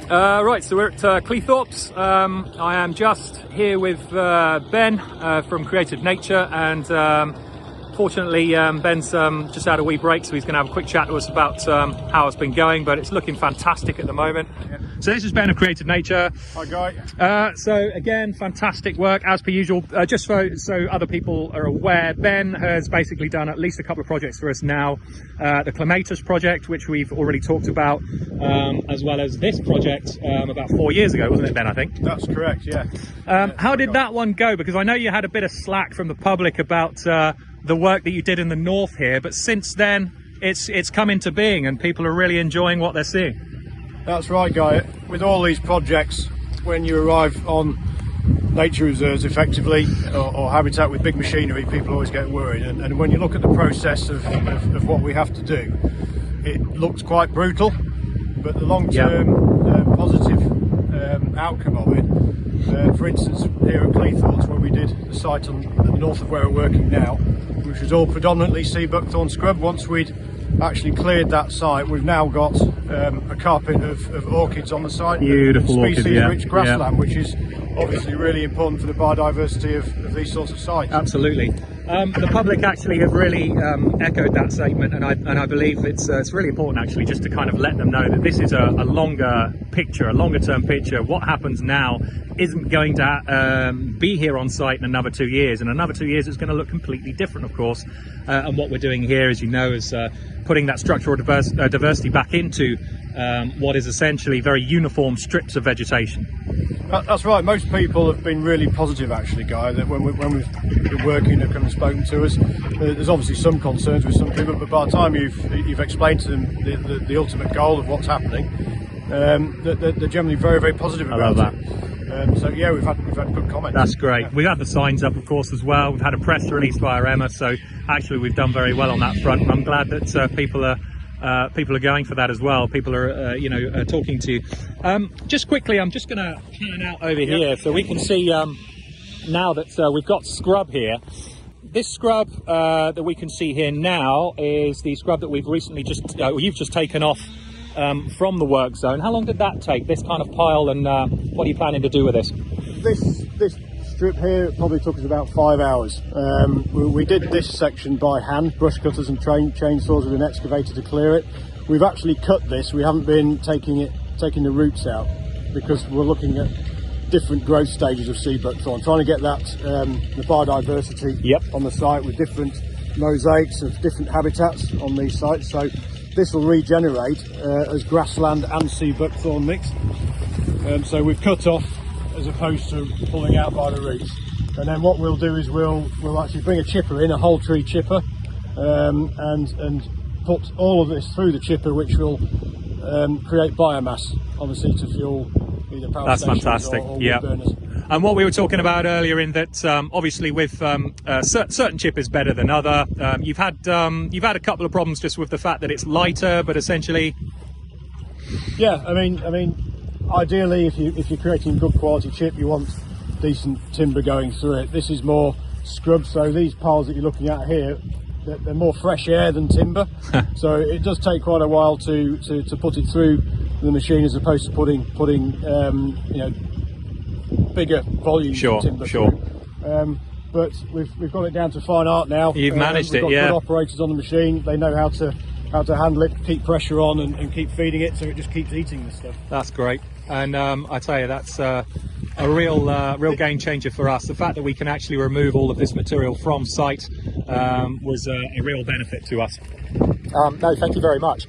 Right, so we're at Cleethorpes. I am just here with Ben from Creative Nature, and fortunately Ben's just had a wee break, so he's going to have a quick chat to us about how it's been going, but it's looking fantastic at the moment. Yeah. So this is Ben of Creative Nature. Hi Guy. So again, fantastic work as per usual. Just so other people are aware, Ben has basically done at least a couple of projects for us now. The Clematis project, which we've already talked about, as well as this project about 4 years ago, wasn't it, Ben, I think? That's correct, yeah. How did that one go? Because I know you had a bit of slack from the public about the work that you did in the north here, but since then it's come into being and people are really enjoying what they're seeing. That's right, Guy. With all these projects, when you arrive on nature reserves effectively, or habitat with big machinery, people always get worried, and when you look at the process of what we have to do, it looks quite brutal, but the long-term positive outcome of it, for instance here at Cleethorpes, where we did the site on the north of where we're working now, which was all predominantly sea buckthorn scrub. Once we'd actually cleared that site, we've now got a carpet of orchids on the site. Beautiful species-rich grassland, which is obviously really important for the biodiversity of these sorts of sites. Absolutely. The public actually have really echoed that statement, and I believe it's really important actually just to kind of let them know that this is a longer picture, a longer term picture. What happens now isn't going to be here on site in another 2 years. In another 2 years it's going to look completely different, of course, and what we're doing here, as you know, is putting that structural diversity back into what is essentially very uniform strips of vegetation. That's right. Most people have been really positive, actually, Guy, that when we've been working, they've come and spoken to us. There's obviously some concerns with some people, but by the time you've explained to them the ultimate goal of what's happening, they're generally very, very positive about it. I love that. So yeah, we've had good comments. That's great. Yeah. We've had the signs up, of course, as well. We've had a press release via Emma, so actually we've done very well on that front, and I'm glad that people are going for that as well. People are talking to you. Just quickly, I'm just going to pan out over here so we can see now that we've got scrub here. This scrub that we can see here now is the scrub that we've recently you've just taken off from the work zone. How long did that take, this kind of pile, and what are you planning to do with this? This strip here probably took us about 5 hours. We did this section by hand, brush cutters and chainsaws with an excavator to clear it. We've actually cut this. We haven't been taking the roots out because we're looking at different growth stages of sea buckthorn, trying to get that the biodiversity on the site with different mosaics of different habitats on these sites. So this will regenerate as grassland and sea buckthorn mixed. So we've cut off as opposed to pulling out by the roots, and then what we'll do is we'll actually bring a chipper in, a whole tree chipper, and put all of this through the chipper, which will create biomass on the seat of fuel, either power stations. That's fantastic. Or wood burners. And what we were talking about earlier, in that obviously with certain chip is better than other. You've had a couple of problems just with the fact that it's lighter, but essentially, yeah. I mean, ideally, if you're creating good quality chip, you want decent timber going through it. This is more scrub, so these piles that you're looking at here, they're more fresh air than timber. So it does take quite a while to put it through the machine, as opposed to putting bigger volumes of timber through. But we've got it down to fine art now. You've managed it, yeah. We've got good operators on the machine. They know how to handle it, keep pressure on, and keep feeding it, so it just keeps eating this stuff. That's great. And I tell you, that's a real game changer for us. The fact that we can actually remove all of this material from site was a real benefit to us. No, thank you very much.